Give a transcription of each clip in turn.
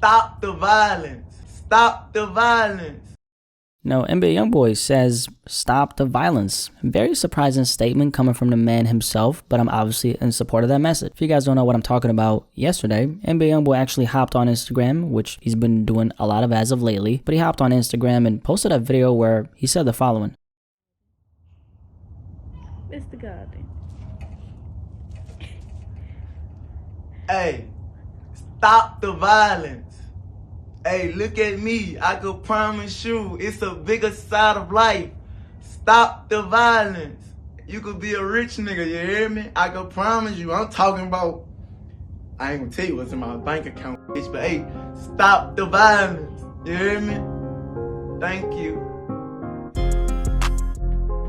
Stop the violence. Stop the violence. No, NBA YoungBoy says, stop the violence. Very surprising statement coming from the man himself, but I'm obviously in support of that message. If you guys don't know what I'm talking about, yesterday, NBA YoungBoy actually hopped on Instagram, which he's been doing a lot of as of lately, but he hopped on Instagram and posted a video where he said the following. Mr. Garden. Hey, stop the violence. Hey, look at me. I could promise you it's a bigger side of life. Stop the violence. You could be a rich nigga, you hear me? I could promise you. I'm talking about, I ain't gonna tell you what's in my bank account, bitch, but hey, stop the violence. You hear me? Thank you.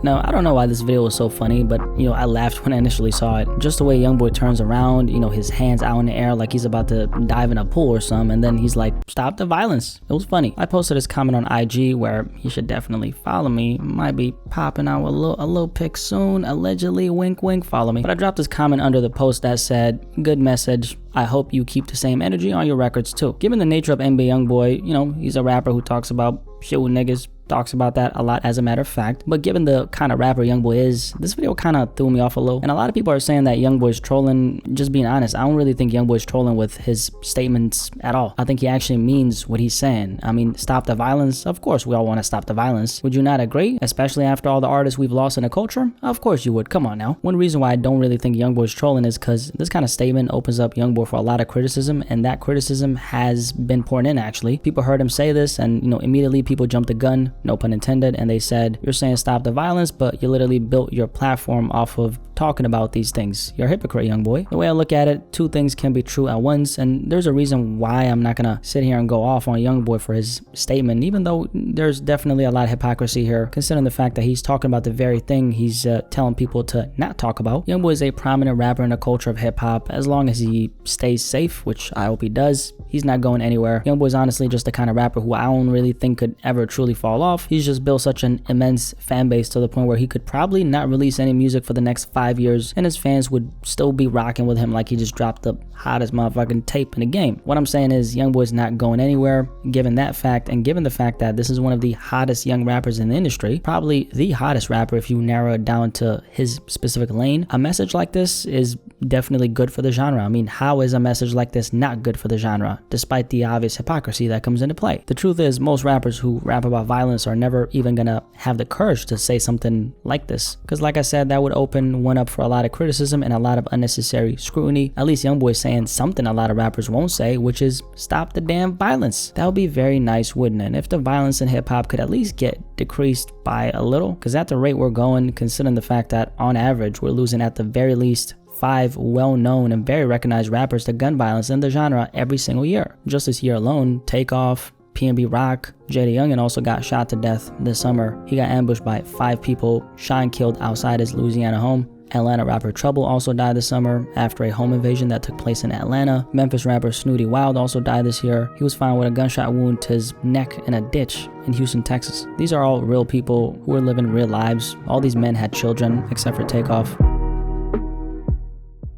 Now, I don't know why this video was so funny, but, I laughed when I initially saw it. Just the way YoungBoy turns around, his hands out in the air like he's about to dive in a pool or something, and then he's like, stop the violence. It was funny. I posted this comment on IG where he should definitely follow me. Might be popping out a little pic soon. Allegedly, wink, wink, follow me. But I dropped this comment under the post that said, good message. I hope you keep the same energy on your records too. Given the nature of NBA YoungBoy, he's a rapper who talks about shit with niggas, talks about that a lot as a matter of fact. But given the kind of rapper YoungBoy is, this video kind of threw me off a little. And a lot of people are saying that YoungBoy's trolling. Just being honest, I don't really think YoungBoy's trolling with his statements at all. I think he actually means what he's saying. I mean, stop the violence. Of course, we all want to stop the violence. Would you not agree? Especially after all the artists we've lost in the culture? Of course you would. Come on now. One reason why I don't really think YoungBoy's trolling is because this kind of statement opens up YoungBoy for a lot of criticism, and that criticism has been poured in actually. People heard him say this, and immediately people jumped the gun, no pun intended, and they said, you're saying stop the violence, but you literally built your platform off of talking about these things. You're a hypocrite, YoungBoy. The way I look at it, two things can be true at once, and there's a reason why I'm not gonna sit here and go off on YoungBoy for his statement, even though there's definitely a lot of hypocrisy here, considering the fact that he's talking about the very thing he's telling people to not talk about. YoungBoy is a prominent rapper in the culture of hip-hop. As long as he stays safe, which I hope he does, he's not going anywhere. YoungBoy is honestly just the kind of rapper who I don't really think could ever truly fall off. He's just built such an immense fan base to the point where he could probably not release any music for the next 5 years, and his fans would still be rocking with him like he just dropped the hottest motherfucking tape in the game. What I'm saying is YoungBoy's not going anywhere. Given that fact, and given the fact that this is one of the hottest young rappers in the industry, probably the hottest rapper if you narrow it down to his specific lane, a message like this is definitely good for the genre. I mean, how is a message like this not good for the genre, despite the obvious hypocrisy that comes into play? The truth is, most rappers who rap about violence are never even gonna have the courage to say something like this, because like I said, that would open one up for a lot of criticism and a lot of unnecessary scrutiny. At least YoungBoy's saying something a lot of rappers won't say, which is stop the damn violence. That would be very nice, wouldn't it? If the violence in hip-hop could at least get decreased by a little, because at the rate we're going, considering the fact that on average we're losing at the very least 5 well-known and very recognized rappers to gun violence in the genre every single year. Just this year alone, Takeoff, PNB Rock, Jada Youngin also got shot to death this summer. He got ambushed by 5 people, shot and killed outside his Louisiana home. Atlanta rapper Trouble also died this summer after a home invasion that took place in Atlanta. Memphis rapper Snooty Wild also died this year. He was found with a gunshot wound to his neck in a ditch in Houston, Texas. These are all real people who are living real lives. All these men had children, except for Takeoff.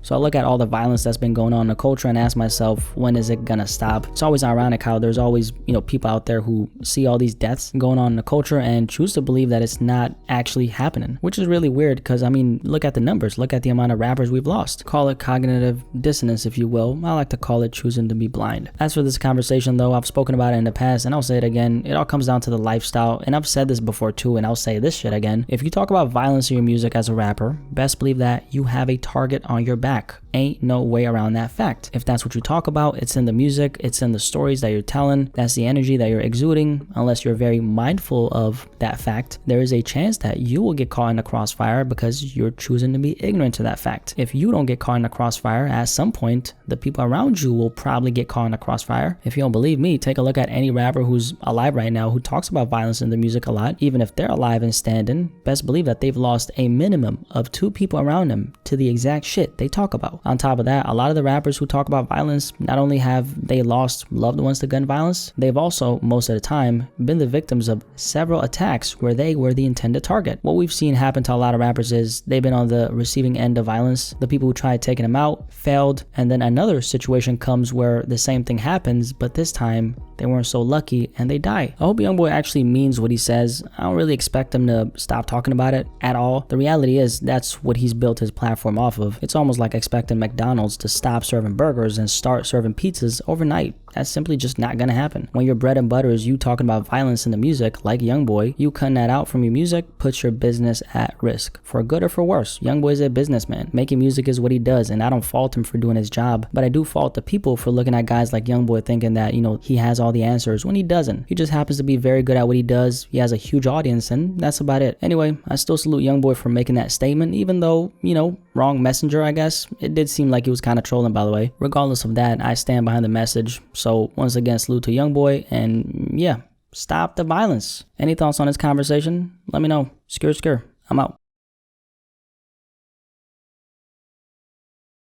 So I look at all the violence that's been going on in the culture and ask myself, when is it gonna stop? It's always ironic how there's always, people out there who see all these deaths going on in the culture and choose to believe that it's not actually happening, which is really weird because, I mean, look at the numbers, look at the amount of rappers we've lost. Call it cognitive dissonance, if you will. I like to call it choosing to be blind. As for this conversation though, I've spoken about it in the past and I'll say it again. It all comes down to the lifestyle, and I've said this before too, and I'll say this shit again. If you talk about violence in your music as a rapper, best believe that you have a target on your back. Ain't no way around that fact. If that's what you talk about, it's in the music, it's in the stories that you're telling, that's the energy that you're exuding. Unless you're very mindful of that fact, there is a chance that you will get caught in the crossfire because you're choosing to be ignorant to that fact. If you don't get caught in the crossfire, at some point, the people around you will probably get caught in the crossfire. If you don't believe me, take a look at any rapper who's alive right now who talks about violence in the music a lot. Even if they're alive and standing, best believe that they've lost a minimum of 2 people around them to the exact shit they talk talk about. On top of that, a lot of the rappers who talk about violence, not only have they lost loved ones to gun violence, they've also, most of the time, been the victims of several attacks where they were the intended target. What we've seen happen to a lot of rappers is they've been on the receiving end of violence. The people who tried taking them out failed, and then another situation comes where the same thing happens, but this time they weren't so lucky and they die. I hope YoungBoy actually means what he says. I don't really expect him to stop talking about it at all. The reality is that's what he's built his platform off of. It's almost like expecting McDonald's to stop serving burgers and start serving pizzas overnight. That's simply just not gonna happen. When your bread and butter is you talking about violence in the music, like YoungBoy, you cutting that out from your music puts your business at risk. For good or for worse, YoungBoy's a businessman. Making music is what he does, and I don't fault him for doing his job, but I do fault the people for looking at guys like YoungBoy thinking that, he has all the answers when he doesn't. He just happens to be very good at what he does. He has a huge audience, and that's about it. Anyway, I still salute YoungBoy for making that statement, even though, wrong messenger, I guess. It did seem like he was kind of trolling, by the way. Regardless of that, I stand behind the message. So once again, salute to YoungBoy, and yeah, stop the violence. Any thoughts on this conversation? Let me know. Skr. I'm out.